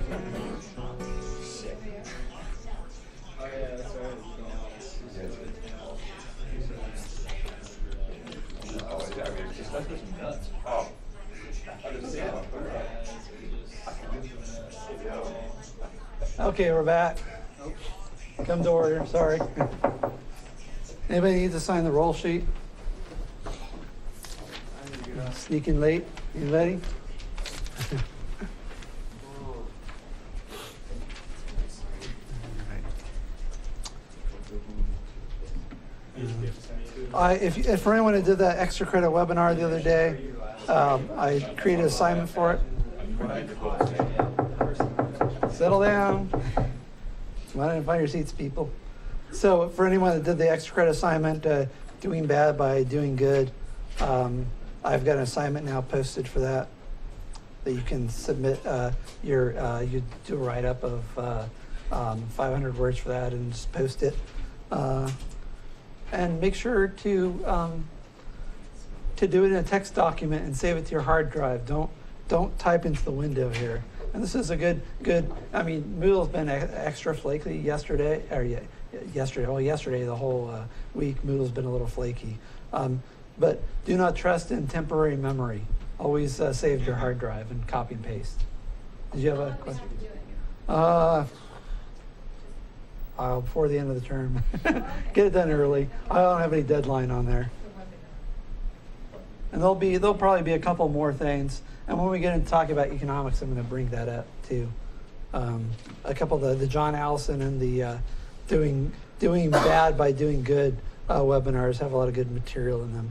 yeah, that's right. Oh, yeah, I mean, it's just, that's just nuts. Oh. I didn't see it. Okay, we're back. Come to order, sorry. Anybody need to sign the roll sheet? Sneaking late, anybody? If for anyone who did that extra credit webinar the other day, I created an assignment for it. Settle down. Come on in and find your seats, people. So for anyone that did the extra credit assignment, doing bad by doing good, I've got an assignment now posted for that you can submit you do a write-up of 500 words for that and just post it. And make sure to do it in a text document and save it to your hard drive. Don't type into the window here. And this is a good. I mean, Moodle's been extra flaky yesterday, yesterday the whole week. Moodle's been a little flaky. But do not trust in temporary memory. Always save your hard drive and copy and paste. Did you have a question? Before the end of the term. Get it done early. I don't have any deadline on there. And there'll probably be a couple more things. And when we get into talking about economics, I'm going to bring that up too. A couple of the John Allison and the doing bad by doing good webinars have a lot of good material in them.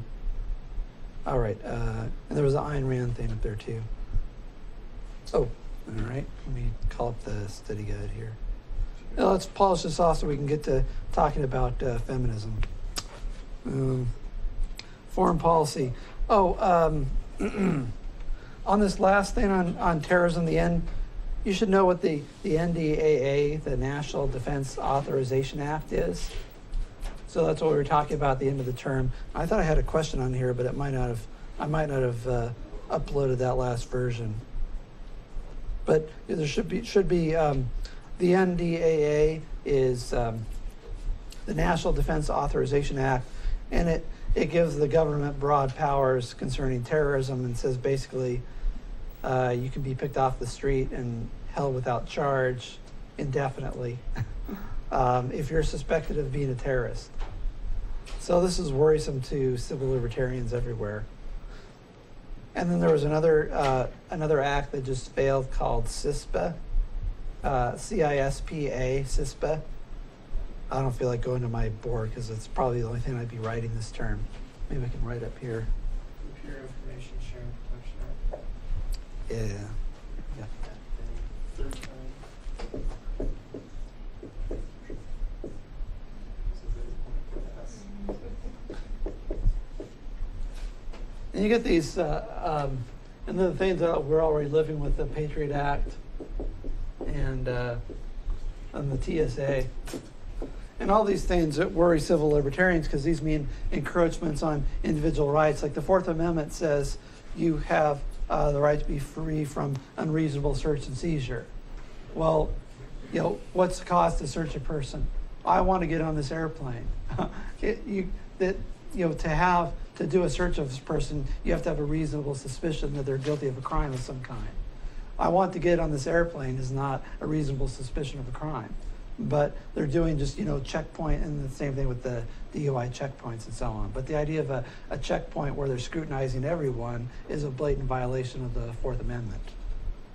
All right, and there was the Ayn Rand thing up there too. Oh, all right. Let me call up the study guide here. Now let's polish this off so we can get to talking about feminism. Foreign policy. On this last thing on terrorism, you should know what the NDAA, the National Defense Authorization Act, is. So that's what we were talking about at the end of the term. I thought I had a question on here, but I might not have uploaded that last version. But there should be the NDAA is the National Defense Authorization Act, and it gives the government broad powers concerning terrorism and says basically you can be picked off the street and held without charge indefinitely if you're suspected of being a terrorist. So this is worrisome to civil libertarians everywhere. And then there was another act that just failed called CISPA, CISPA, CISPA. I don't feel like going to my board because it's probably the only thing I'd be writing this term. Maybe I can write up here. Computer Information Sharing Protection Act. Yeah. Third time. And you get these, and the things that we're already living with, the Patriot Act and the TSA. And all these things that worry civil libertarians because these mean encroachments on individual rights. Like the Fourth Amendment says you have the right to be free from unreasonable search and seizure. Well, what's the cost to search a person? I want to get on this airplane. To do a search of this person, you have to have a reasonable suspicion that they're guilty of a crime of some kind. I want to get on this airplane is not a reasonable suspicion of a crime. But they're doing just, checkpoint, and the same thing with the DUI checkpoints and so on. But the idea of a checkpoint where they're scrutinizing everyone is a blatant violation of the Fourth Amendment.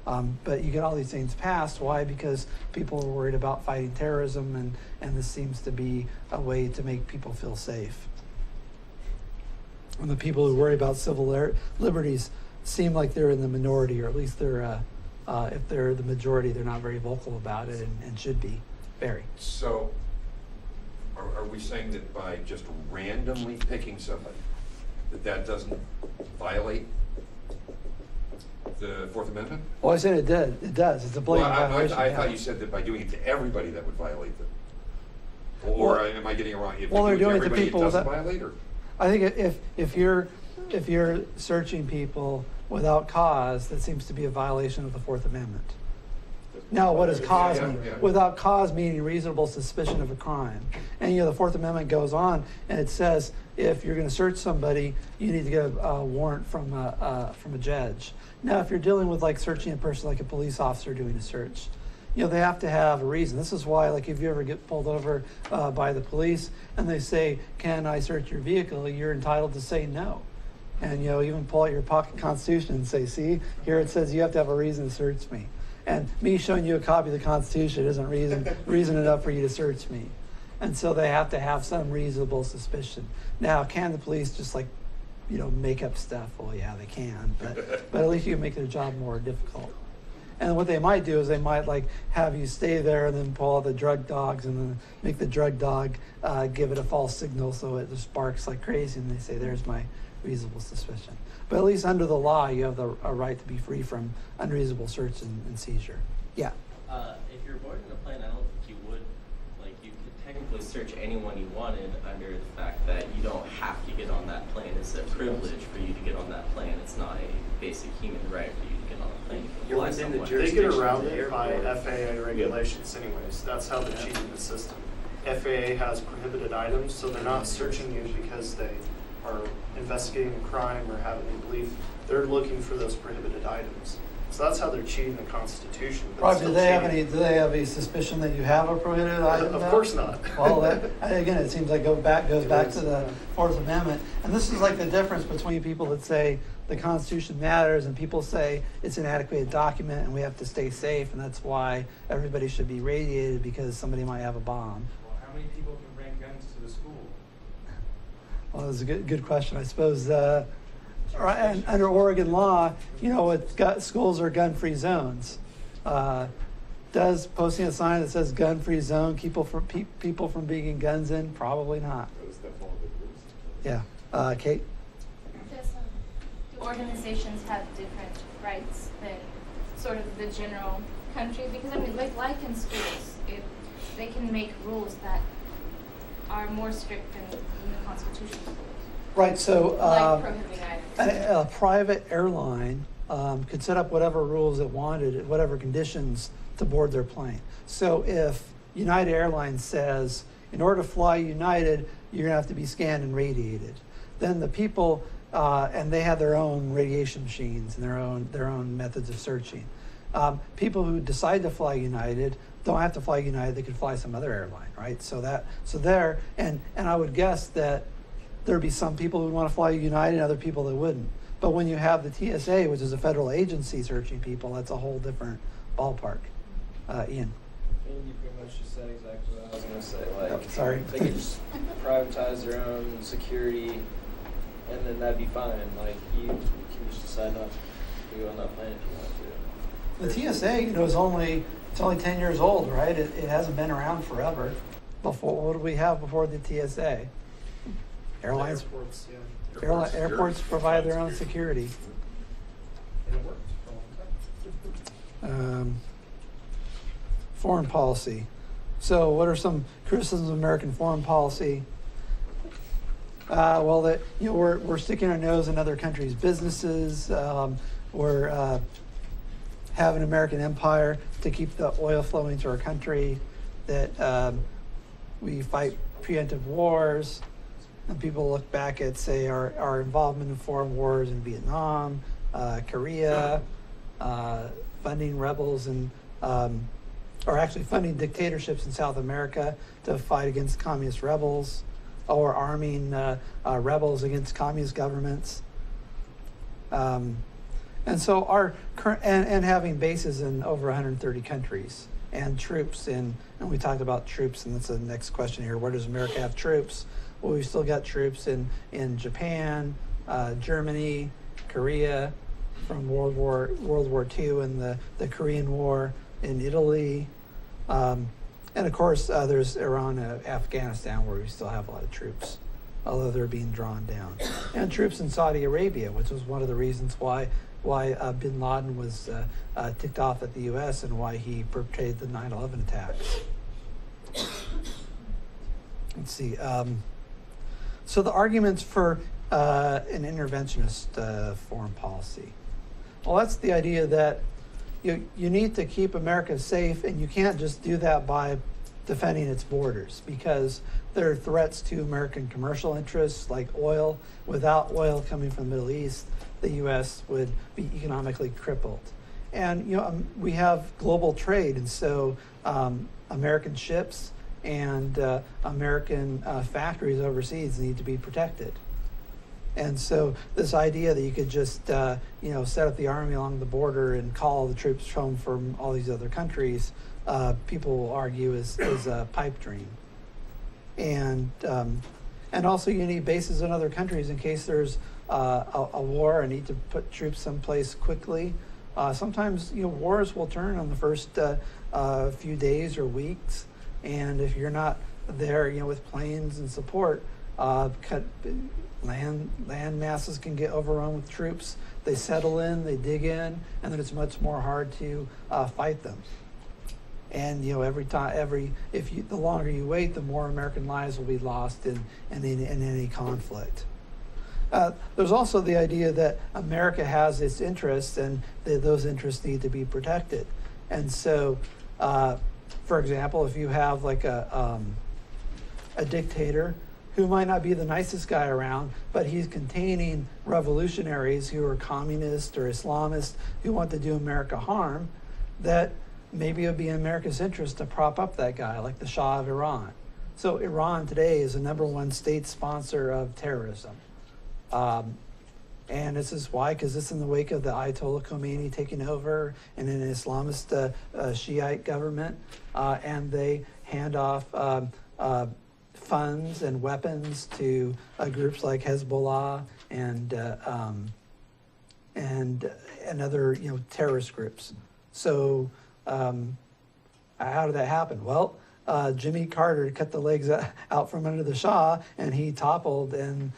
But you get all these things passed. Why? Because people are worried about fighting terrorism, and this seems to be a way to make people feel safe. And the people who worry about civil liberties seem like they're in the minority, or at least they're, if they're the majority, they're not very vocal about it and should be. Very. So, are we saying that by just randomly picking somebody, that doesn't violate the Fourth Amendment? Well, I said it did. It does. It's a blatant violation. I thought you said that by doing it to everybody that would violate them. Or am I getting it wrong? If they're doing it to everybody, people it doesn't violate, or? I think if you're searching people without cause, that seems to be a violation of the Fourth Amendment. No, what does cause Yeah, mean? yeah. Without cause meaning reasonable suspicion of a crime. And the Fourth Amendment goes on and it says if you're going to search somebody, you need to get a warrant from a judge. Now, if you're dealing with like searching a person like a police officer doing a search, they have to have a reason. This is why, like, if you ever get pulled over by the police and they say, "Can I search your vehicle?" you're entitled to say no. And even pull out your pocket Constitution and say, "See, here it says you have to have a reason to search me." And me showing you a copy of the Constitution isn't reason enough for you to search me. And so they have to have some reasonable suspicion. Now, can the police just make up stuff? Well, yeah, they can, but at least you can make their job more difficult. And what they might do is they might have you stay there and then pull out the drug dogs and then make the drug dog give it a false signal so it just barks like crazy and they say, "There's my reasonable suspicion." But at least under the law, you have a right to be free from unreasonable search and seizure. Yeah. If you're boarding a plane, I don't think you would, you could technically search anyone you wanted under the fact that you don't have to get on that plane. It's a privilege for you to get on that plane. It's not a basic human right for you to get on a plane. You're within the They jurisdiction get of around the it by airport. FAA regulations anyways. That's how they're cheating the system. FAA has prohibited items, so they're not searching you because they are investigating a crime or have any belief. They're looking for those prohibited items. So that's how they're cheating the Constitution. but Rob, still do they have cheating. a suspicion that you have a prohibited item? Of now? course not. Well, again, it seems like goes back It to is. the Fourth Amendment, and this is like the difference between people that say the Constitution matters and people say it's an adequate document and we have to stay safe, and that's why everybody should be radiated because somebody might have a bomb. Well, how many people can bring guns to the school? Well, that's a good question. I suppose and under Oregon law, schools are gun-free zones. Does posting a sign that says "gun-free zone" keep people from bringing guns in? Probably not. Yeah. Kate? Do organizations have different rights than sort of the general country? Because like in schools, they can make rules that are more strict than the Constitution. Right. So Like prohibiting items. a private airline could set up whatever rules it wanted, whatever conditions to board their plane. So if United Airlines says, in order to fly United, you're gonna have to be scanned and radiated, then the people, and they have their own radiation machines and their own methods of searching. People who decide to fly United don't have to fly United; they could fly some other airline, right? And I would guess that there'd be some people who would want to fly United and other people that wouldn't. But when you have the TSA, which is a federal agency searching people, that's a whole different ballpark. Ian. I mean, you pretty much just said exactly what I was going to say. Oh, sorry. They could just privatize their own security, and then that'd be fine. You can just decide not to go on that plane if you want to. The TSA, is only 10 years old, right? It hasn't been around forever. What did we have before the TSA? Airlines. Airports, yeah. Airports provide their own security. And it worked for a long time. Foreign policy. So, what are some criticisms of American foreign policy? Well, that we're sticking our nose in other countries' businesses. We're have an American empire to keep the oil flowing to our country. That we fight preemptive wars. And people look back at, say, our involvement in foreign wars in Vietnam, Korea, funding rebels or actually funding dictatorships in South America to fight against communist rebels, or arming rebels against communist governments. And so our current, and having bases in over 130 countries and troops and we talked about troops, and that's the next question here. Where does America have troops? Well, we've still got troops in Japan, Germany, Korea, from World War II and the Korean War, in Italy, and of course there's Iran, Afghanistan, where we still have a lot of troops, although they're being drawn down, and troops in Saudi Arabia, which was one of the reasons why Bin Laden was ticked off at the U.S. and why he perpetrated the 9/11 attacks. Let's see. So the arguments for an interventionist foreign policy. Well, that's the idea that you need to keep America safe, and you can't just do that by defending its borders, because there are threats to American commercial interests like oil. Without oil coming from the Middle East, the U.S. would be economically crippled. And we have global trade, and so American ships and American factories overseas need to be protected. And so this idea that you could just set up the army along the border and call the troops home from all these other countries, people will argue is a pipe dream. And also you need bases in other countries in case there's a war and need to put troops someplace quickly. Sometimes wars will turn on the first few days or weeks, and if you're not there with planes and support, land masses can get overrun with troops. They settle in, they dig in, and then it's much more hard to fight them. And the longer you wait, the more American lives will be lost in any conflict. There's also the idea that America has its interests, and those interests need to be protected. And so, for example, if you have like a dictator who might not be the nicest guy around, but he's containing revolutionaries who are communist or Islamist who want to do America harm, that maybe it would be in America's interest to prop up that guy, like the Shah of Iran. So Iran today is the #1 state sponsor of terrorism. And this is why, because it's in the wake of the Ayatollah Khomeini taking over and an Islamist Shiite government, and they hand off funds and weapons to groups like Hezbollah and other terrorist groups. So how did that happen? Well, Jimmy Carter cut the legs out from under the Shah, and he toppled, and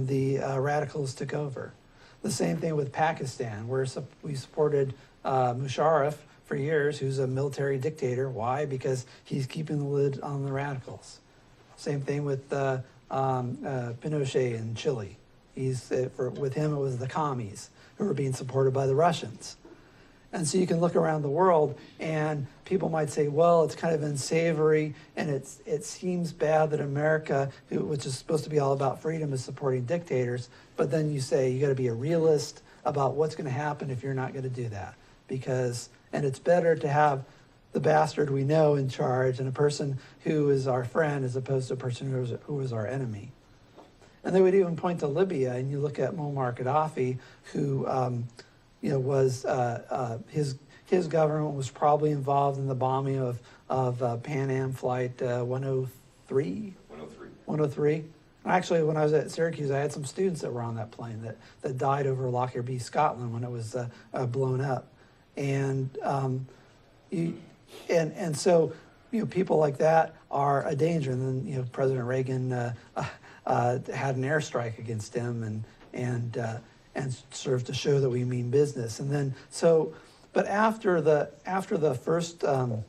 the radicals took over. The same thing with Pakistan, where we supported Musharraf for years, who's a military dictator. Why? Because he's keeping the lid on the radicals. Same thing with Pinochet in Chile. With him, it was the commies who were being supported by the Russians. And so you can look around the world, and people might say, well, it's kind of unsavory, and it seems bad that America, which is supposed to be all about freedom, is supporting dictators. But then you say you got to be a realist about what's going to happen if you're not going to do that. And it's better to have the bastard we know in charge and a person who is our friend as opposed to a person who is our enemy. And they would even point to Libya, and you look at Muammar Gaddafi, who was his government was probably involved in the bombing of Pan Am Flight 103. 103. Actually, when I was at Syracuse, I had some students that were on that plane that died over Lockerbie, Scotland, when it was blown up, and so people like that are a danger. And then President Reagan had an airstrike against him, and serve to show that we mean business. And then but after the first was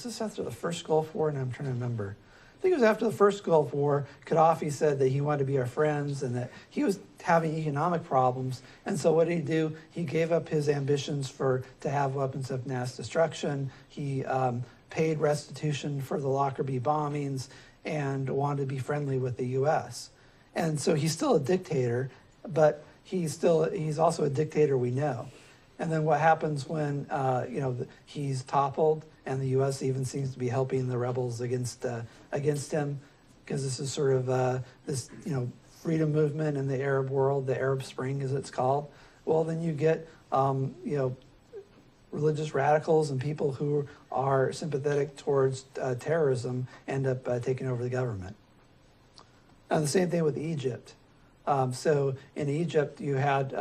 this after the first Gulf War? And I'm trying to remember. I think it was after the first Gulf War. Gaddafi said that he wanted to be our friends and that he was having economic problems. And so what did he do? He gave up his ambitions to have weapons of mass destruction. He paid restitution for the Lockerbie bombings and wanted to be friendly with the U.S. And so he's still a dictator, but he's also a dictator we know. And then what happens when he's toppled, and the U.S. even seems to be helping the rebels against him, because this is sort of this freedom movement in the Arab world, the Arab Spring as it's called. Well, then you get religious radicals and people who are sympathetic towards terrorism end up taking over the government. And the same thing with Egypt. So in Egypt, you had,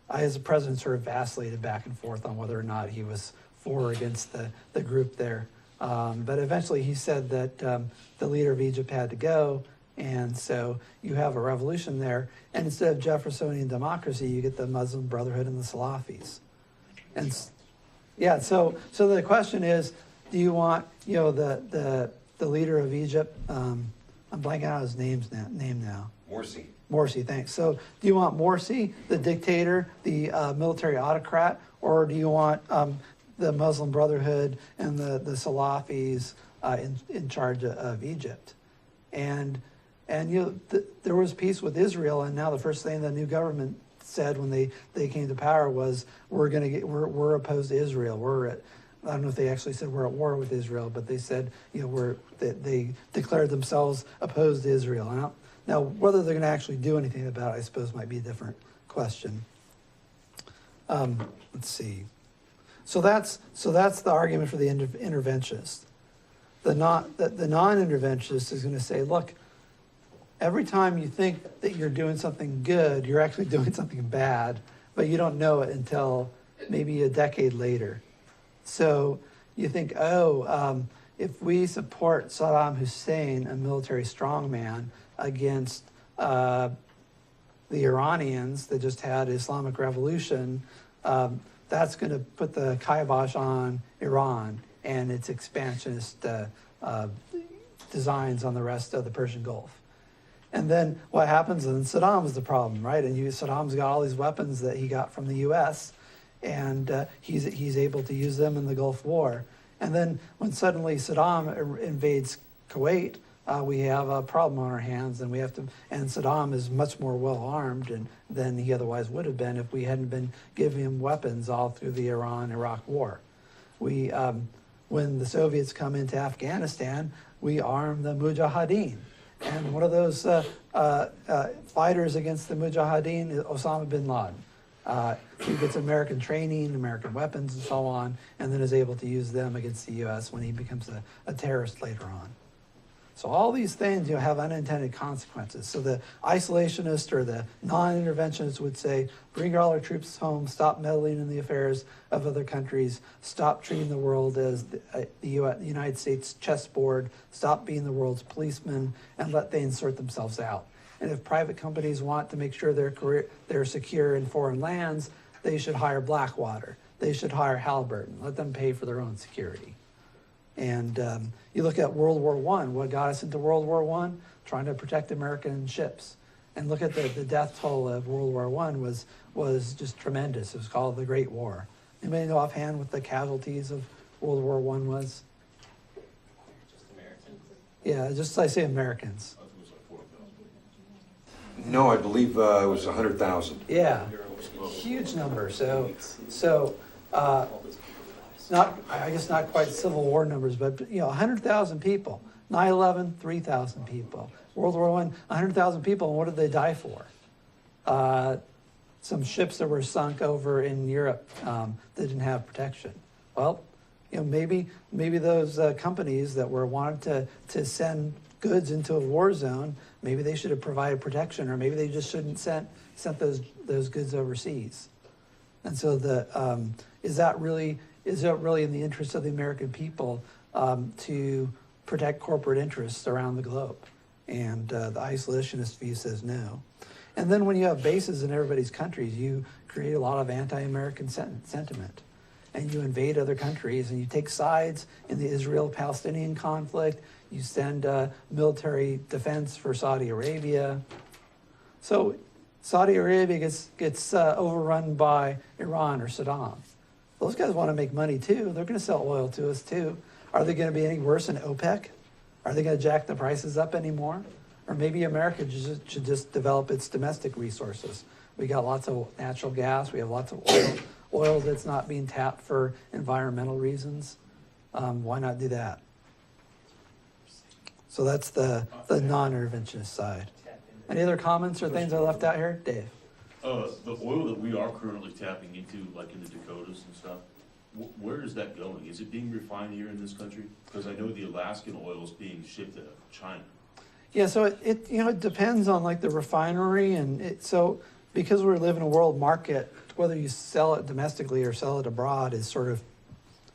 as a president, sort of vacillated back and forth on whether or not he was for or against the group there. But eventually he said that the leader of Egypt had to go, and so you have a revolution there. And instead of Jeffersonian democracy, you get the Muslim Brotherhood and the Salafis. And yeah, so the question is, do you want the leader of Egypt? I'm blanking out his name now. Morsi. Morsi, thanks. So do you want Morsi, the dictator, the military autocrat, or do you want the Muslim Brotherhood and the Salafis in charge of Egypt? And there was peace with Israel, and now the first thing the new government said when they came to power was we're opposed to Israel. I don't know if they actually said we're at war with Israel, but they said they declared themselves opposed to Israel. Now whether they're going to actually do anything about it, I suppose, might be a different question. Let's see. So that's the argument for the interventionist. The non-interventionist is going to say, look, every time you think that you're doing something good, you're actually doing something bad, but you don't know it until maybe a decade later. So you think, if we support Saddam Hussein, a military strongman, against the Iranians that just had Islamic Revolution, that's going to put the kibosh on Iran and its expansionist designs on the rest of the Persian Gulf. And then what happens? And Saddam's the problem, right? And Saddam's got all these weapons that he got from the U.S., and he's able to use them in the Gulf War. And then when suddenly Saddam invades Kuwait, we have a problem on our hands, and and Saddam is much more well armed than he otherwise would have been if we hadn't been giving him weapons all through the Iran-Iraq war. When the Soviets come into Afghanistan, we arm the Mujahideen. And one of those fighters against the Mujahideen is Osama bin Laden. He gets American training, American weapons, and so on, and then is able to use them against the U.S. when he becomes a terrorist later on. So all these things have unintended consequences. So the isolationist or the non-interventionist would say, bring all our troops home, stop meddling in the affairs of other countries, stop treating the world as the United States chessboard, stop being the world's policeman, and let things sort themselves out. And if private companies want to make sure they're secure in foreign lands, they should hire Blackwater. They should hire Halliburton. Let them pay for their own security. And you look at World War I. What got us into World War I? Trying to protect American ships. And look at the death toll of World War I was just tremendous. It was called the Great War. Anybody know offhand what the casualties of World War I was? Just Americans. Yeah, just I say Americans. No, I believe it was 100,000. Yeah, huge number. So not, I guess not quite Civil War numbers, but 100,000 people. 9/11, 3,000 people. World War I, 100,000 people. And what did they die for? Some ships that were sunk over in Europe that didn't have protection. Well, maybe those companies that were wanted to send goods into a war zone, maybe they should have provided protection, or maybe they just shouldn't sent those goods overseas. And so is that really in the interest of the American people to protect corporate interests around the globe? And the isolationist view says no. And then when you have bases in everybody's countries, you create a lot of anti-American sentiment. And you invade other countries, and you take sides in the Israel-Palestinian conflict. You send military defense for Saudi Arabia. So Saudi Arabia gets overrun by Iran or Saddam. Those guys want to make money too. They're going to sell oil to us too. Are they going to be any worse than OPEC? Are they going to jack the prices up anymore? Or maybe America should just develop its domestic resources. We got lots of natural gas. We have lots of oil that's not being tapped for environmental reasons. Why not do that? So that's the non-interventionist side. Any other comments or things I left out here? Dave? The oil that we are currently tapping into, like in the Dakotas and stuff, where is that going? Is it being refined here in this country? Because I know the Alaskan oil is being shipped to China. Yeah, so it depends on like the refinery, and so because we live in a world market, whether you sell it domestically or sell it abroad is sort of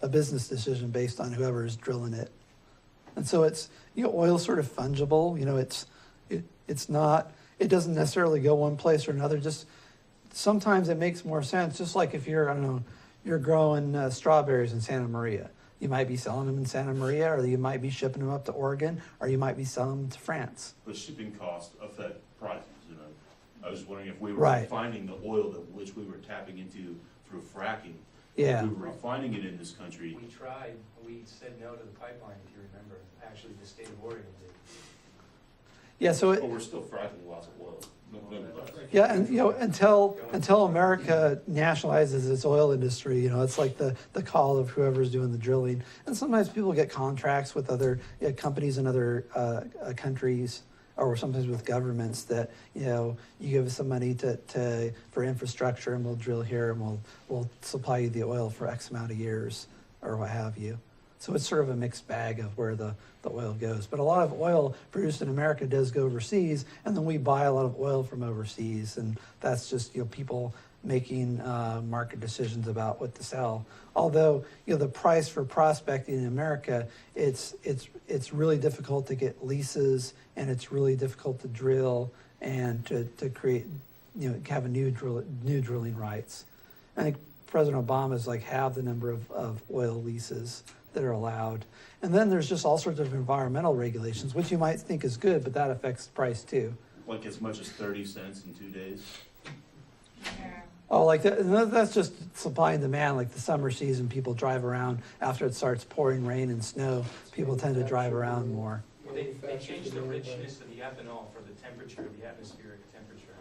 a business decision based on whoever is drilling it. And so it's oil's sort of fungible. It's not. It doesn't necessarily go one place or another. Just sometimes it makes more sense. Just like if you're growing strawberries in Santa Maria, you might be selling them in Santa Maria, or you might be shipping them up to Oregon, or you might be selling them to France. The shipping costs affect prices. I was wondering if we were Right. refining the oil that, which we were tapping into through fracking. Yeah. If we were refining it in this country. We tried, we said no to the pipeline, if you remember, actually, the state of Oregon did. Yeah, so it, But we're still fracking lots of oil. Nonetheless. yeah, and until America nationalizes its oil industry, it's like the call of whoever's doing the drilling. And sometimes people get contracts with other companies in other countries, or sometimes with governments that you give us some money for infrastructure, and we'll drill here, and we'll supply you the oil for X amount of years, or what have you. So it's sort of a mixed bag of where the oil goes. But a lot of oil produced in America does go overseas, and then we buy a lot of oil from overseas, and that's just people making market decisions about what to sell. Although the price for prospecting in America, it's really difficult to get leases, and it's really difficult to drill and to create have a new drilling rights. I think President Obama's halved the number of oil leases that are allowed. And then there's just all sorts of environmental regulations, which you might think is good, but that affects the price too. Like as much as 30 cents in 2 days. Oh, that's just supply and demand. Like the summer season, people drive around. After it starts pouring rain and snow, people tend to drive around more. They changed the richness of the ethanol for the temperature, the atmospheric temperature.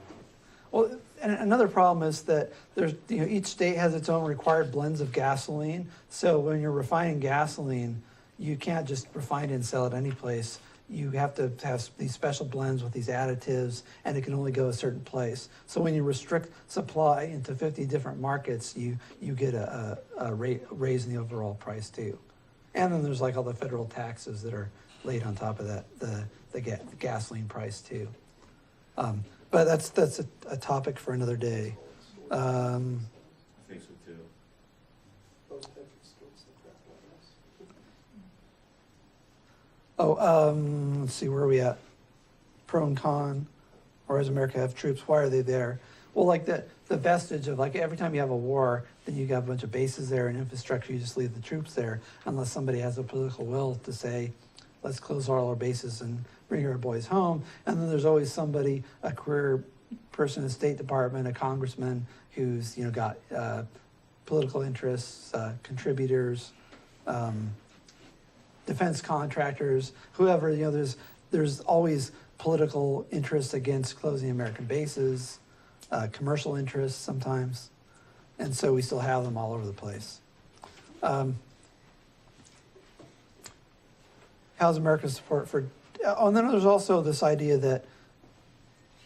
Well, and another problem is that there's each state has its own required blends of gasoline. So when you're refining gasoline, you can't just refine it and sell it any place. You have to have these special blends with these additives, and it can only go a certain place. So when you restrict supply into 50 different markets, you get a raise in the overall price too. And then there's all the federal taxes that are laid on top of that, the gasoline price too. But that's a topic for another day. I think so too. Let's see, where are we at? Pro and con, or does America have troops? Why are they there? Well, the vestige of every time you have a war, then you got a bunch of bases there and infrastructure, you just leave the troops there unless somebody has a political will to say, let's close all our bases and bring our boys home. And then there's always somebody, a career person in the State Department, a congressman who's got political interests, contributors, defense contractors, whoever. There's always political interests against closing American bases, commercial interests sometimes, and so we still have them all over the place. How's America's support for? Oh, and then there's also this idea that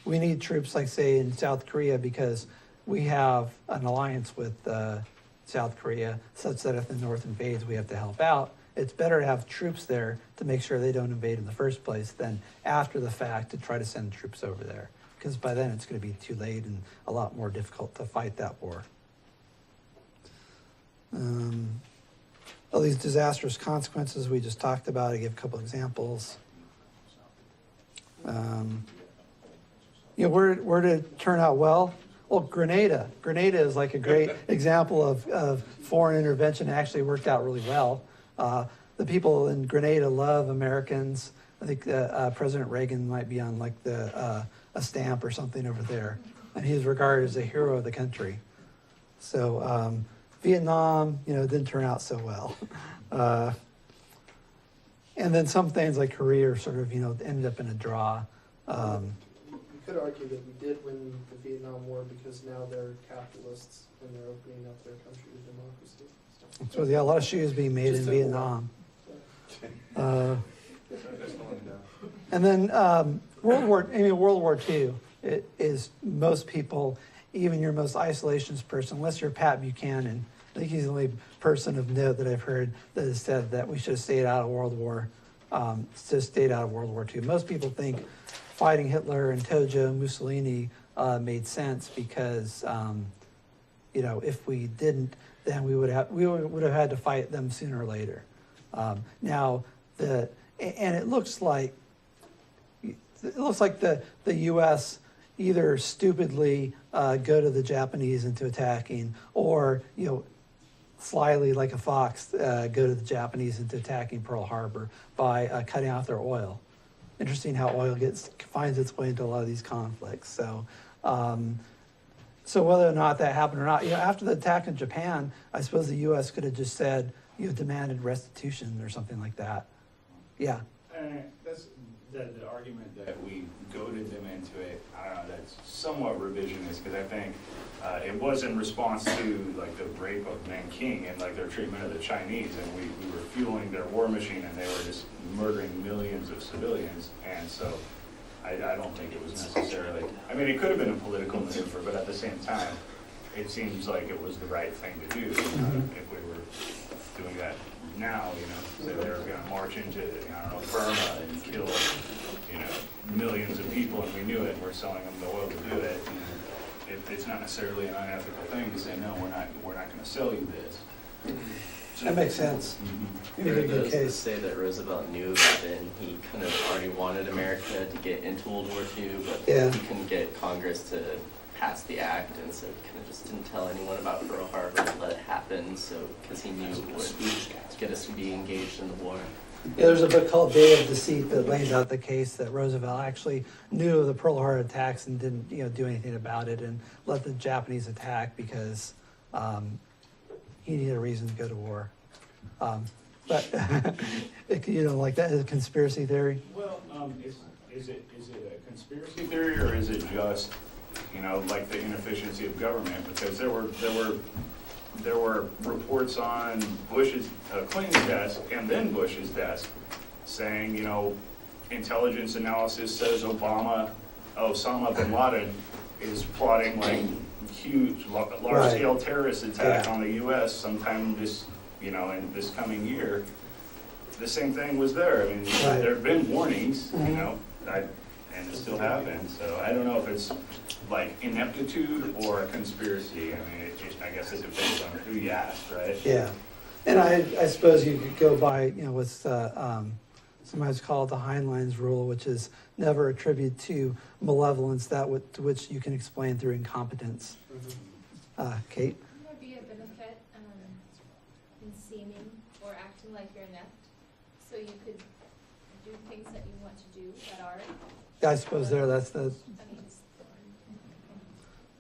we need troops, say in South Korea, because we have an alliance with South Korea, such that if the North invades, we have to help out. It's better to have troops there to make sure they don't invade in the first place than after the fact to try to send troops over there, because by then it's going to be too late and a lot more difficult to fight that war. All these disastrous consequences we just talked about. I gave a couple examples. Where did it turn out well? Well, Grenada. Grenada is a great example of foreign intervention. It actually worked out really well. The people in Grenada love Americans. I think President Reagan might be on a stamp or something over there, and he's regarded as a hero of the country. So Vietnam, didn't turn out so well. And then some things like Korea sort of, ended up in a draw. You could argue that we did win the Vietnam War because now they're capitalists and they're opening up their country to democracy. So yeah, a lot of shoes being made in Vietnam. And then World War II, it is most people, even your most isolationist person, unless you're Pat Buchanan. I think he's the only person of note that I've heard that has said that we should have stayed out of World War II. Most people think fighting Hitler and Tojo, Mussolini made sense because, if we didn't, then we would have had to fight them sooner or later. And it looks like the U.S. either stupidly go to the Japanese into attacking, or slyly like a fox go to the Japanese into attacking Pearl Harbor by cutting off their oil. Interesting how oil finds its way into a lot of these conflicts. So So whether or not that happened or not, after the attack in Japan, I suppose the U.S. could have just said, demanded restitution or something like that. Yeah. That's the argument that we goaded them into it. I don't know, that's somewhat revisionist, because I think it was in response to like the rape of Nanking and like their treatment of the Chinese, and we were fueling their war machine, and they were just murdering millions of civilians. And so I don't think it was necessarily, I mean, it could have been a political maneuver, but at the same time, it seems like it was the right thing to do. If we were doing that now, say they were going to march into, Burma and kill, millions of people, and we knew it, and we're selling them the oil to do it. It's not necessarily an unethical thing to say, no, we're not going to sell you this. That makes sense. You make a good To case. say that Roosevelt knew about it, and he kind of already wanted America to get into World War II, but Yeah. he couldn't get Congress to pass the act, and so he kind of just didn't tell anyone about Pearl Harbor and let it happen, so because he knew it would get us to be engaged in the war. Yeah, there's a book called Day of Deceit that lays out the case that Roosevelt actually knew of the Pearl Harbor attacks and didn't, do anything about it and let the Japanese attack because he needed a reason to go to war. But like that is a conspiracy theory. Well, is it a conspiracy theory, or is it just, like the inefficiency of government? Because there were reports on Clinton's desk and then Bush's desk saying, intelligence analysis says Osama bin Laden is plotting like huge, large-scale terrorist attack on the U.S. sometime this, in this coming year. The same thing was there. I mean, there have been warnings, and it still happens. So I don't know if it's like ineptitude or a conspiracy. I mean, I guess it depends on who you ask, right? Yeah, and I suppose you could go by, what's sometimes called the Heinlein's rule, which is never attribute to malevolence to which you can explain through incompetence. Kate? Would there be a benefit in seeming or acting like you're inept, so you could do things that you want to do that are? Yeah, I suppose that's the I mean,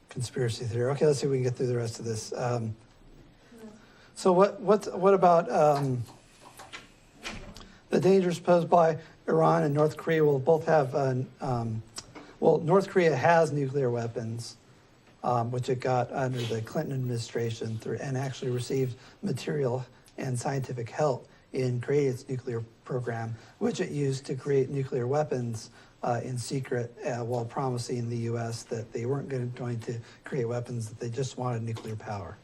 conspiracy theory. Okay, let's see if we can get through the rest of this. So what about the dangers posed by Iran and North Korea? Will both have North Korea has nuclear weapons, which it got under the Clinton administration and actually received material and scientific help in creating its nuclear program, which it used to create nuclear weapons in secret while promising the U.S. that they weren't going to create weapons, that they just wanted nuclear power.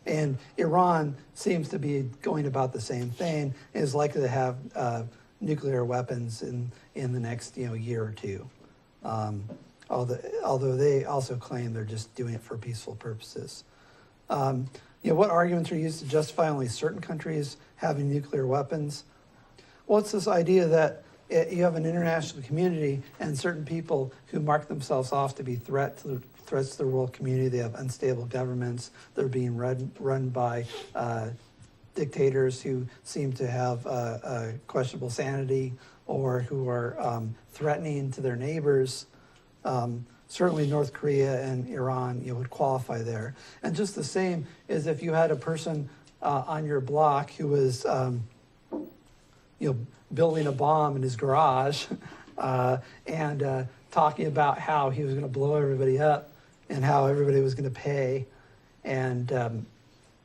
And Iran seems to be going about the same thing, and is likely to have nuclear weapons in the next year or two. Although they also claim they're just doing it for peaceful purposes. What arguments are used to justify only certain countries having nuclear weapons? Well, it's this idea that you have an international community and certain people who mark themselves off to be threats to the world community. They have unstable governments. They're being run by dictators who seem to have questionable sanity or who are threatening to their neighbors. Certainly North Korea and Iran would qualify there. And just the same as if you had a person on your block who was building a bomb in his garage and talking about how he was going to blow everybody up and how everybody was going to pay, and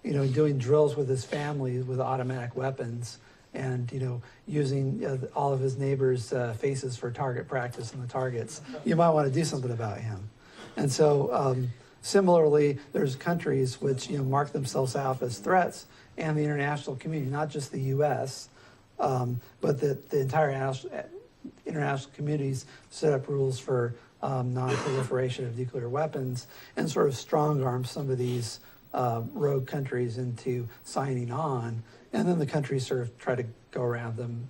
doing drills with his family with automatic weapons, and using all of his neighbors' faces for target practice and the targets. You might want to do something about him. And so similarly, there's countries which mark themselves out as threats, and the international community, not just the U.S., but the entire international communities set up rules for non-proliferation of nuclear weapons and sort of strong-arm some of these rogue countries into signing on. And then the countries sort of try to go around them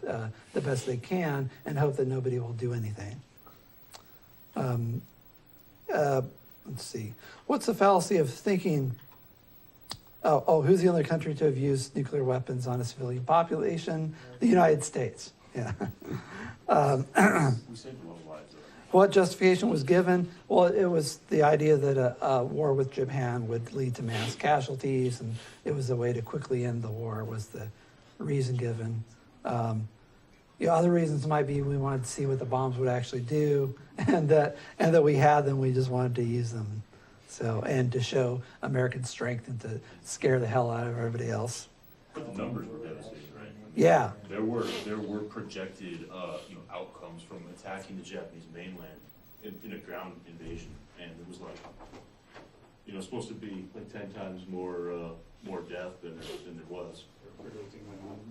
the best they can and hope that nobody will do anything. Let's see. What's the fallacy of thinking... who's the only country to have used nuclear weapons on a civilian population? The United States. Yeah. We saved a lot of lives. what justification was given? Well, it was the idea that a war with Japan would lead to mass casualties, and it was a way to quickly end the war was the reason given. Other reasons might be we wanted to see what the bombs would actually do, and that we had them, we just wanted to use them. So, and to show American strength and to scare the hell out of everybody else. But the numbers were devastating, right? Yeah. There were projected, outcomes from attacking the Japanese mainland in a ground invasion, and it was like, supposed to be like 10 times more death than there was. They're predicting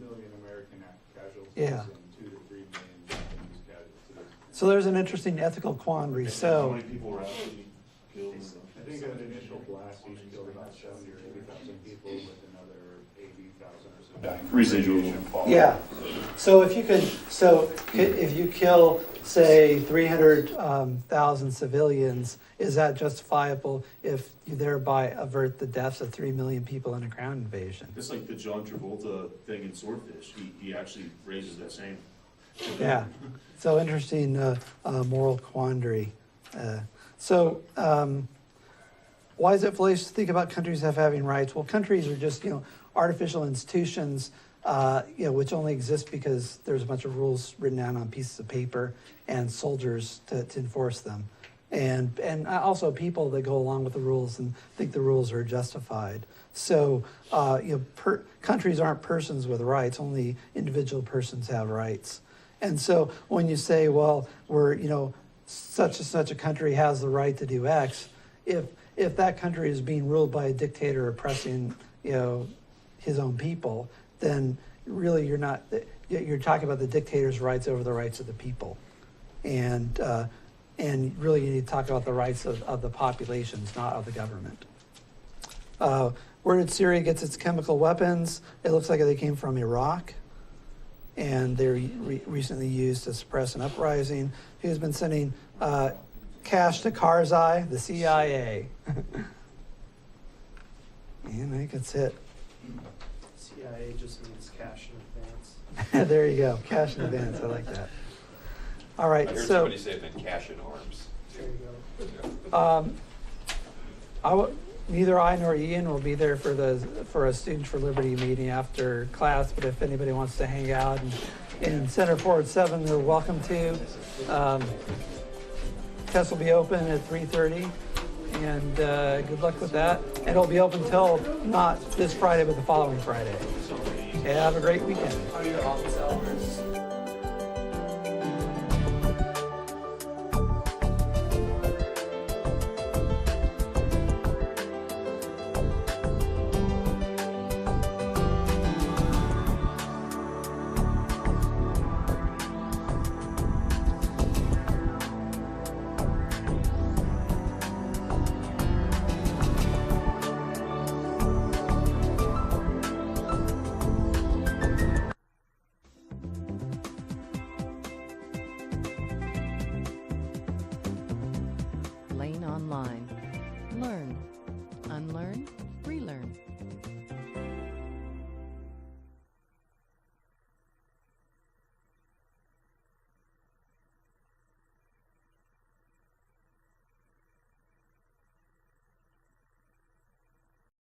1 million American casualties Yeah. and 2 to 3 million Japanese casualties. So there's an interesting ethical quandary. How So, many people were actually killed? I think an initial blast each killed about 70 or 80,000 people, with another 80,000 or so dying from Residual. radiation fallout. yeah. So if you kill, say, 300,000 civilians, is that justifiable if you thereby avert the deaths of 3 million people in a ground invasion? It's like the John Travolta thing in Swordfish. He actually raises that same. Yeah. So interesting moral quandary. Why is it fallacious to think about countries having rights? Well, countries are just artificial institutions, which only exist because there's a bunch of rules written down on pieces of paper and soldiers to enforce them, and also people that go along with the rules and think the rules are justified. So countries aren't persons with rights; only individual persons have rights. And so when you say, well, such and such a country has the right to do X, if that country is being ruled by a dictator oppressing, his own people, then really you're talking about the dictator's rights over the rights of the people. And really you need to talk about the rights of the populations, not of the government. Where did Syria get its chemical weapons? It looks like they came from Iraq, and they were recently used to suppress an uprising. Who's been sending cash to Karzai? The CIA. And I think that's it. CIA just means cash in advance. There you go, cash in advance. I like that. All right, I heard so somebody say it meant cash in arms. There you go. Neither I nor Ian will be there for a Students for Liberty meeting after class, but if anybody wants to hang out in Center Forward 7, they're welcome to. Test will be open at 3:30, and good luck with that. And it'll be open till not this Friday, but the following Friday. Okay, have a great weekend. How are your office hours? Lane Online. Learn, unlearn, relearn.